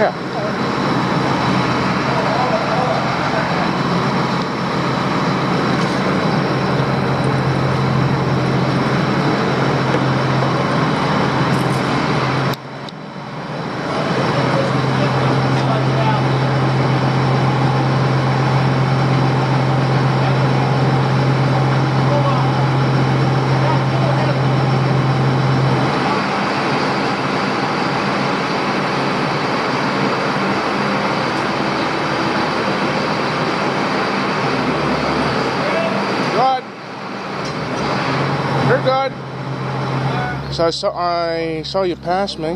Yeah. You're good. So I saw you pass me.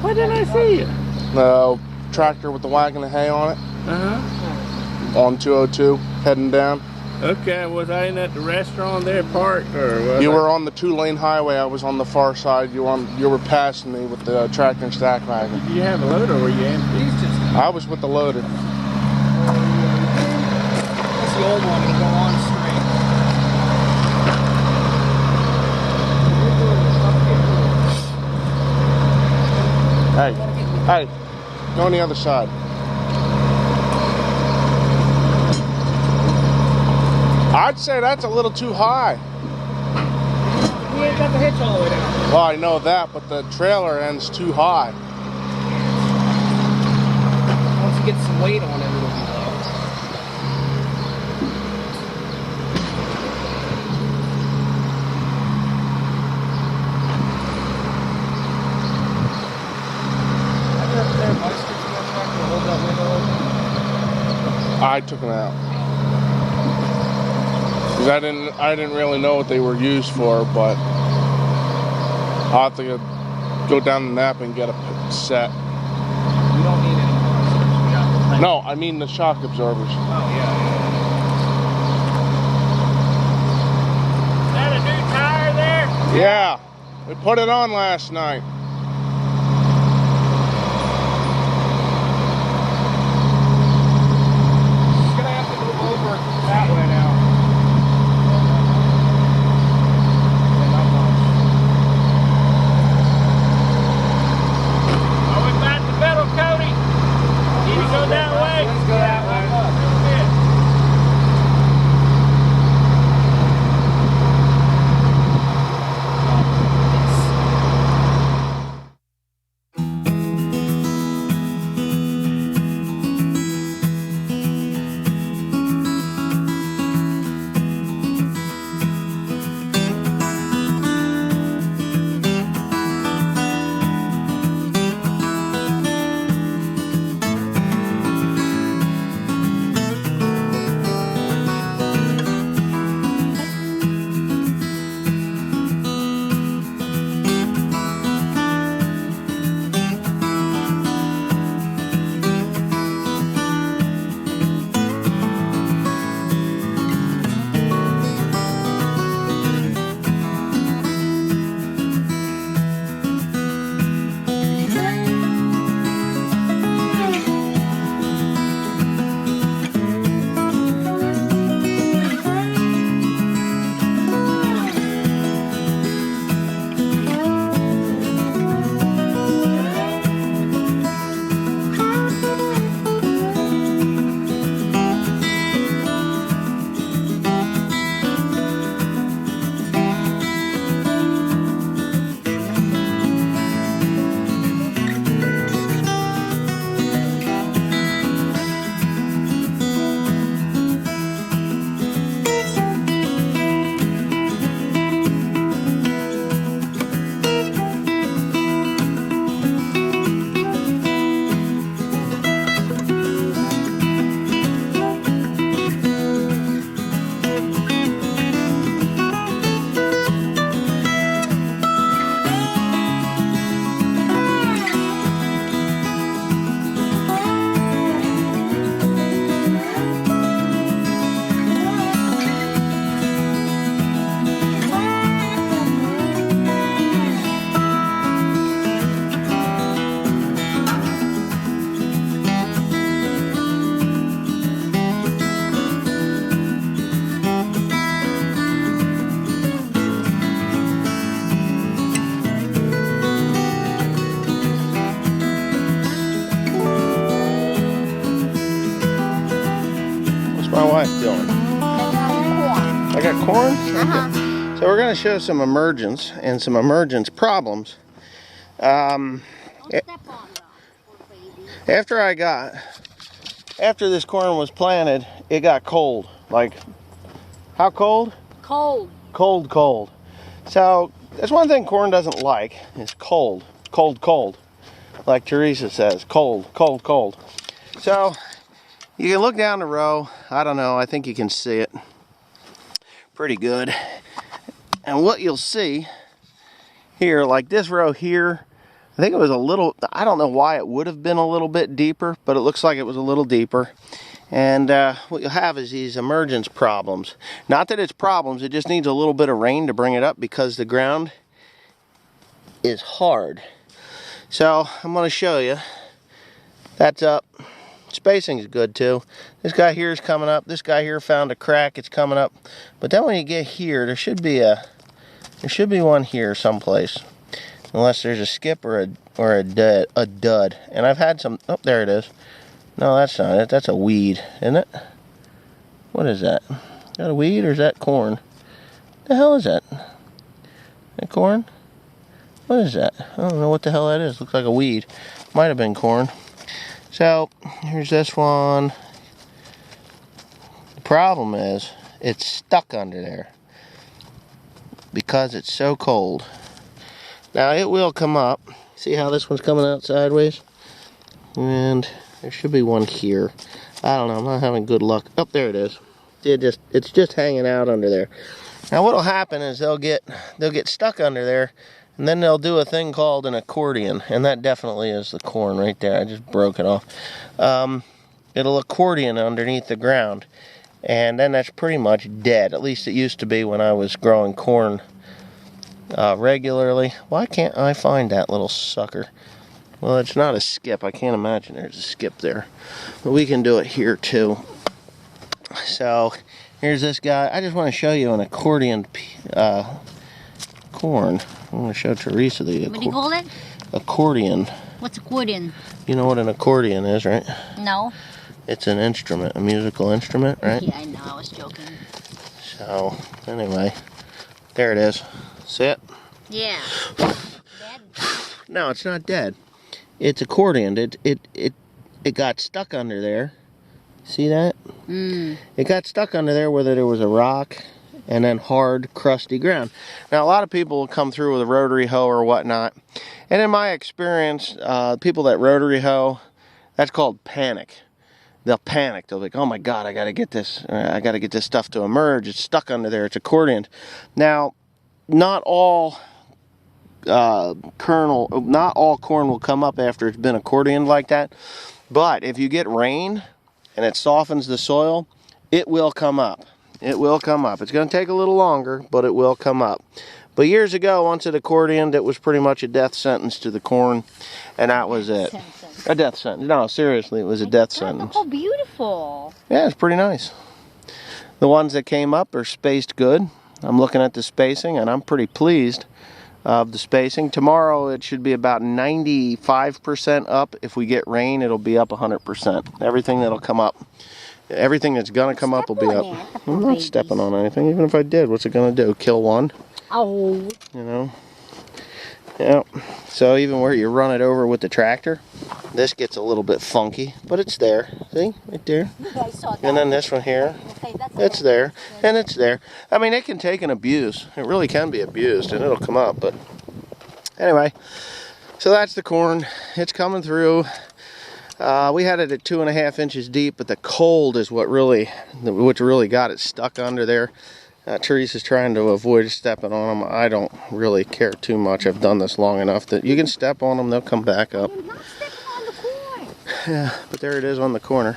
Why didn't I see you? The tractor with the wagon of hay on it. On 202, heading down. Okay, was I in at the restaurant there parked, or was You were on the 2-lane highway. I was on the far side. You were passing me with the tractor and stack wagon. Did you have a loader or were you empty? I was with the loader. That's the old one. It'll go on straight. Hey, go on the other side. I'd say that's a little too high. We ain't got the hitch all the way down. Well, I know that, but the trailer end's too high. Once you get some weight on it, it'll be low. I took them out. Because I didn't really know what they were used for, but I'll have to go down the nap and get a set. We don't need any more. No, I mean the shock absorbers. Oh, yeah. Is that a new tire there? Yeah, we put it on last night. That way now. Are we back to metal coating? Need to go that way? Let's go that way. wife doing? I got corn? Okay. So we're going to show some emergence and some emergence problems. After this corn was planted, it got cold. Like, how cold? Cold. Cold, cold. So that's one thing corn doesn't like, is cold. Cold, cold. Like Teresa says, cold, cold, cold. So you can look down the row. I don't know, I think you can see it pretty good. And what you'll see here, like this row here, I think it was a little, I don't know why it would have been a little bit deeper, but it looks like it was a little deeper. And what you'll have is these emergence problems. Not that it's problems, it just needs a little bit of rain to bring it up because the ground is hard. So I'm going to show you. That's up. Spacing is good too. This guy here is coming up. This guy here found a crack. It's coming up. But then when you get here, there should be one here someplace, unless there's a skip or a dud. And I've had some. Oh, there it is. No, that's not it. That's a weed, isn't it? What is that? Is that a weed or is that corn? The hell is that? That corn? What is that? I don't know what the hell that is. Looks like a weed. Might have been corn. So, here's this one. The problem is, it's stuck under there because it's so cold. Now, it will come up. See how this one's coming out sideways? And there should be one here. I don't know. I'm not having good luck. Oh, there it is. It's just hanging out under there. Now, what'll happen is they'll get stuck under there. And then they'll do a thing called an accordion, and that definitely is the corn right there. I just broke it off. It'll accordion underneath the ground, and then that's pretty much dead. At least it used to be when I was growing corn regularly. Why can't I find that little sucker? Well, it's not a skip. I can't imagine there's a skip there. But we can do it here too. So here's this guy. I just want to show you an accordion corn. I'm going to show Teresa the What do you call it? Accordion. What's accordion? You know what an accordion is, right? No. It's an instrument, a musical instrument, right? Yeah, I know. I was joking. So, anyway, there it is. See it? Yeah. Dead? No, it's not dead. It's accordioned. It got stuck under there. See that? It got stuck under there whether there was a rock and then hard, crusty ground. Now, a lot of people will come through with a rotary hoe or whatnot. And in my experience, people that rotary hoe, that's called panic. They'll panic. They'll be like, oh my God, I gotta get this stuff to emerge. It's stuck under there, it's accordioned. Now, not all corn will come up after it's been accordioned like that. But if you get rain and it softens the soil, it will come up. It will come up. It's going to take a little longer, but it will come up. But years ago, once it accordioned, it was pretty much a death sentence to the corn, and that was it. A death sentence. No, seriously, it was a death sentence. Oh, beautiful. Yeah, it's pretty nice. The ones that came up are spaced good. I'm looking at the spacing, and I'm pretty pleased of the spacing. Tomorrow, it should be about 95% up. If we get rain, it'll be up 100%. Everything that'll come up. Everything that's gonna come up will be up. I'm not stepping on anything. Even if I did, what's it gonna do? Kill one? Oh. You know? Yeah. So even where you run it over with the tractor, this gets a little bit funky, but it's there. See? Right there. And then this one here, it's there, and it's there. I mean, it can take an abuse. It really can be abused, and it'll come up, but anyway. So that's the corn. It's coming through. We had it at 2.5 inches deep, but the cold is what really got it stuck under there. Teresa's trying to avoid stepping on them. I don't really care too much. I've done this long enough that you can step on them, they'll come back up. You're not stepping on the corn. Yeah, but there it is on the corner.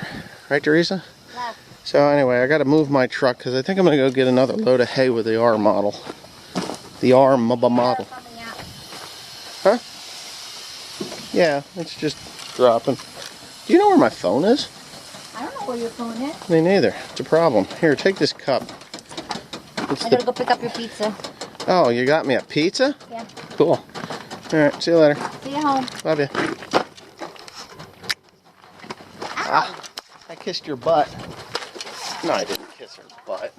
Right, Teresa? Yeah. So anyway, I got to move my truck because I think I'm going to go get another load of hay with the R model. The R model. Huh? Yeah, it's just dropping. Do you know where my phone is? I don't know where your phone is. Me neither. It's a problem. Here, take this cup. I gotta go pick up your pizza. Oh, you got me a pizza? Yeah. Cool. Alright, see you later. See you home. Love you. Ah, I kissed your butt. No, I didn't kiss her butt.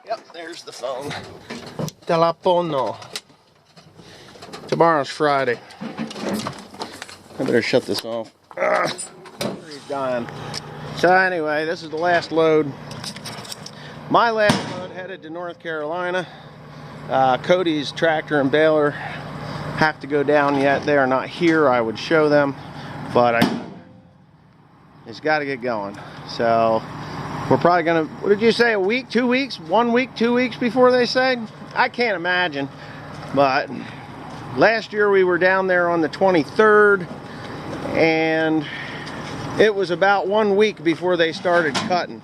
Yep, there's the phone. Telefono. Tomorrow's Friday. I better shut this off. He's dying. So anyway, this is the last load. My last load headed to North Carolina. Cody's tractor and Baler have to go down yet. They are not here. I would show them, but it's got to get going. So we're probably gonna, what did you say, a week, 2 weeks, 1 week, 2 weeks before they say? I can't imagine. But last year we were down there on the 23rd, and it was about 1 week before they started cutting.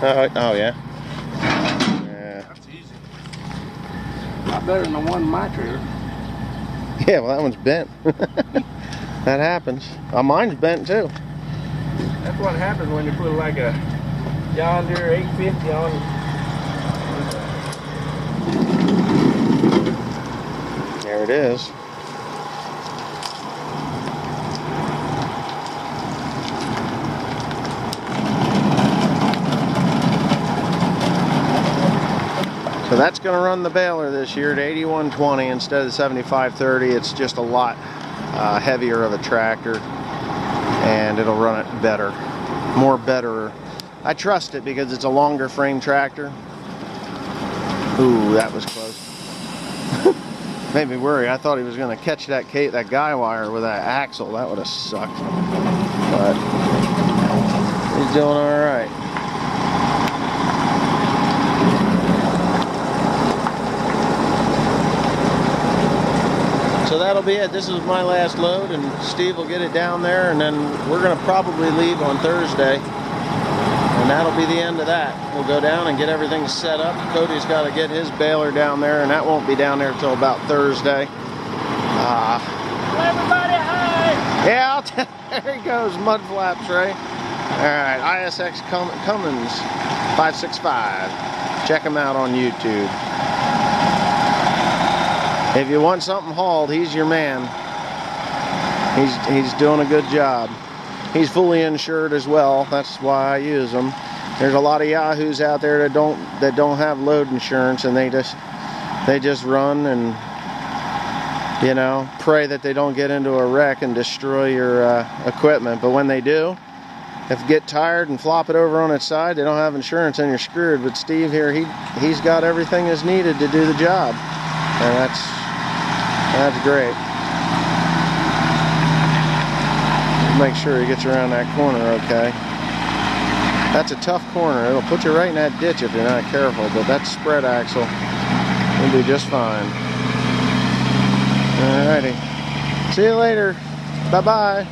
Oh yeah. Yeah. That's easy. A lot better than the one in my trailer. Yeah, well, that one's bent. That happens. Mine's bent too. That's what happens when you put like a John Deere 850 on. There it is. So that's going to run the Baler this year at 8120 instead of the 7530. It's just a lot heavier of a tractor, and it'll run it better, more better. I trust it because it's a longer frame tractor. Ooh, that was close. Made me worry. I thought he was going to catch that guy wire with that axle. That would have sucked. But he's doing all right. So that'll be it. This is my last load, and Steve will get it down there, and then we're going to probably leave on Thursday, and that'll be the end of that. We'll go down and get everything set up. Cody's got to get his Baler down there, and that won't be down there till about Thursday. Everybody, hi! Yeah, there he goes, mud flaps, Ray. All right, ISX Cummins 565. Check him out on YouTube. If you want something hauled, he's your man. He's doing a good job. He's fully insured as well. That's why I use him. There's a lot of yahoos out there that don't have load insurance, and they just run and, you know, pray that they don't get into a wreck and destroy your equipment. But when they do, if you get tired and flop it over on its side, they don't have insurance and you're screwed. But Steve here, he's got everything that's needed to do the job, and that's great. Make sure he gets around that corner okay. That's a tough corner. It'll put you right in that ditch if you're not careful, but that spread axle will do just fine. Alrighty. See you later. Bye-bye.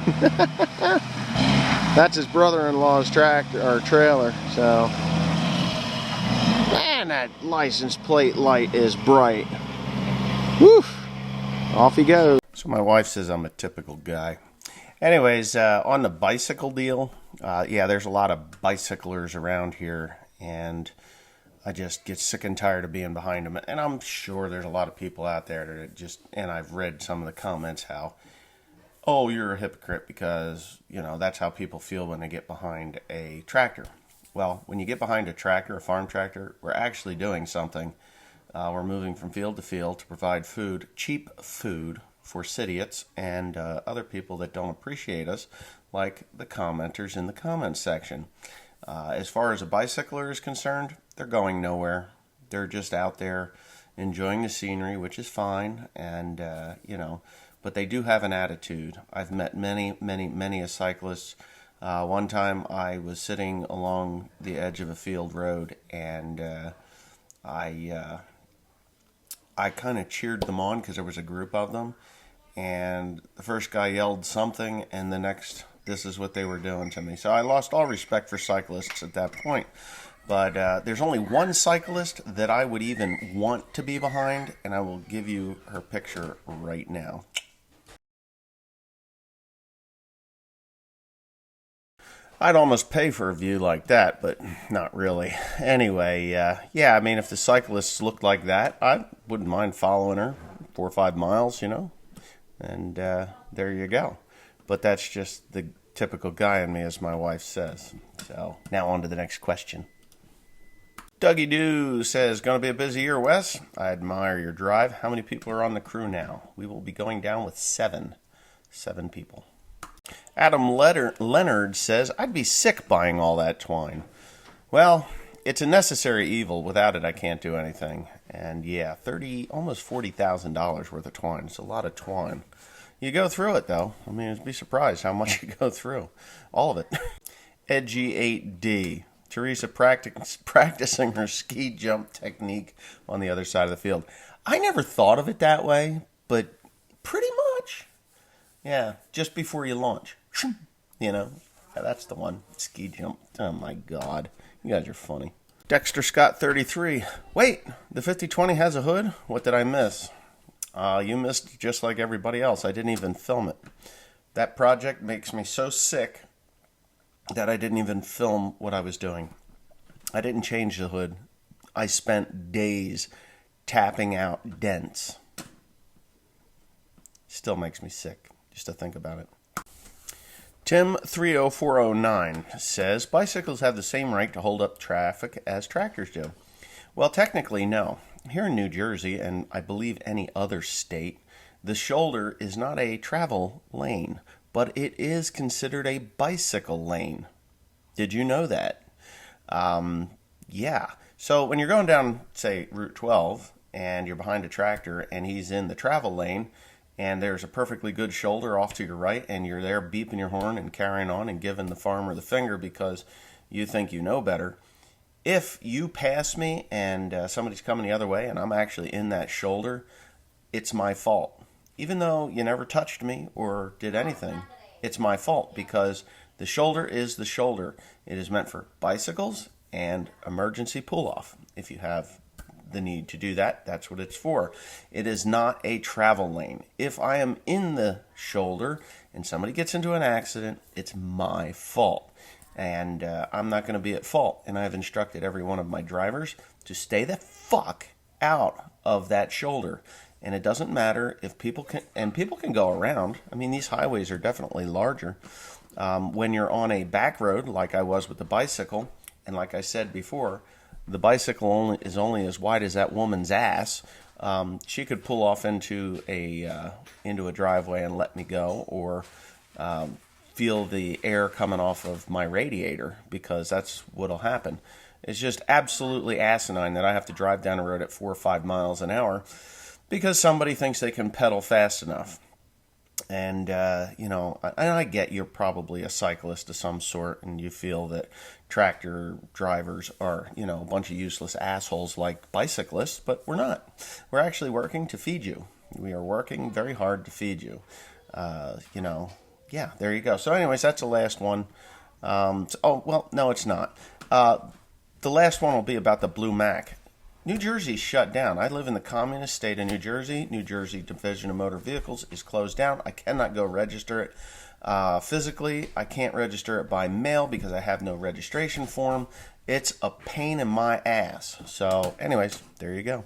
That's his brother-in-law's tractor or trailer, so. Man, that license plate light is bright. Woo! Off he goes. So my wife says I'm a typical guy. Anyways, on the bicycle deal, yeah, there's a lot of bicyclers around here, and I just get sick and tired of being behind them. And I'm sure there's a lot of people out there that just, and I've read some of the comments how, oh, you're a hypocrite because, you know, that's how people feel when they get behind a tractor. Well, when you get behind a tractor, a farm tractor, we're actually doing something. We're moving from field to field to provide food, cheap food, for idiots and other people that don't appreciate us, like the commenters in the comments section. As far as a bicycler is concerned, they're going nowhere. They're just out there enjoying the scenery, which is fine, and you know, but they do have an attitude. I've met many a cyclist. One time I was sitting along the edge of a field road, and I kind of cheered them on because there was a group of them, and the first guy yelled something, and the next, this is what they were doing to me. So I lost all respect for cyclists at that point. But there's only one cyclist that I would even want to be behind, and I will give you her picture right now. I'd almost pay for a view like that, but not really. Anyway, yeah, I mean, if the cyclists looked like that, I wouldn't mind following her 4 or 5 miles, you know, and there you go. But that's just the typical guy in me, as my wife says. So now on to the next question. Dougie Doo says, going to be a busy year, Wes. I admire your drive. How many people are on the crew now? We will be going down with 7. 7 people. Adam Leonard says, I'd be sick buying all that twine. Well, it's a necessary evil. Without it, I can't do anything. And yeah, almost $40,000 worth of twine. It's a lot of twine. You go through it, though. I mean, you'd be surprised how much you go through. All of it. Edgy 8D. Teresa practicing her ski jump technique on the other side of the field. I never thought of it that way, but pretty much. Yeah, just before you launch. You know, yeah, that's the one. Ski jump. Oh, my God. You guys are funny. Dexter Scott 33. Wait, the 5020 has a hood? What did I miss? You missed just like everybody else. I didn't even film it. That project makes me so sick that I didn't even film what I was doing. I didn't change the hood. I spent days tapping out dents. Still makes me sick just to think about it. Tim 30409 says, bicycles have the same right to hold up traffic as tractors do. Well, technically, no. Here in New Jersey, and I believe any other state, the shoulder is not a travel lane, but it is considered a bicycle lane. Did you know that? Yeah. So when you're going down, say, Route 12, and you're behind a tractor, and he's in the travel lane, and there's a perfectly good shoulder off to your right, and you're there beeping your horn and carrying on and giving the farmer the finger because you think you know better. If you pass me and somebody's coming the other way and I'm actually in that shoulder, it's my fault. Even though you never touched me or did anything, it's my fault because the shoulder is the shoulder. It is meant for bicycles and emergency pull-off. If you have the need to do that, that's what it's for. It is not a travel lane. If I am in the shoulder and somebody gets into an accident, it's my fault. And I'm not going to be at fault. And I've instructed every one of my drivers to stay the fuck out of that shoulder. And it doesn't matter if people can go around. I mean, these highways are definitely larger. When you're on a back road, like I was with the bicycle, and like I said before, the bicycle is only as wide as that woman's ass. She could pull off into a driveway and let me go, or feel the air coming off of my radiator, because that's what'll happen. It's just absolutely asinine that I have to drive down the road at 4 or 5 miles an hour because somebody thinks they can pedal fast enough. And, I get you're probably a cyclist of some sort and you feel that tractor drivers are, a bunch of useless assholes like bicyclists, but we're not. We're actually working to feed you. We are working very hard to feed you. Yeah, there you go. So anyways, that's the last one. No, it's not. The last one will be about the Blue Mac. New Jersey's shut down. I live in the communist state of New Jersey. New Jersey Division of Motor Vehicles is closed down. I cannot go register it physically. I can't register it by mail because I have no registration form. It's a pain in my ass. So anyways, there you go.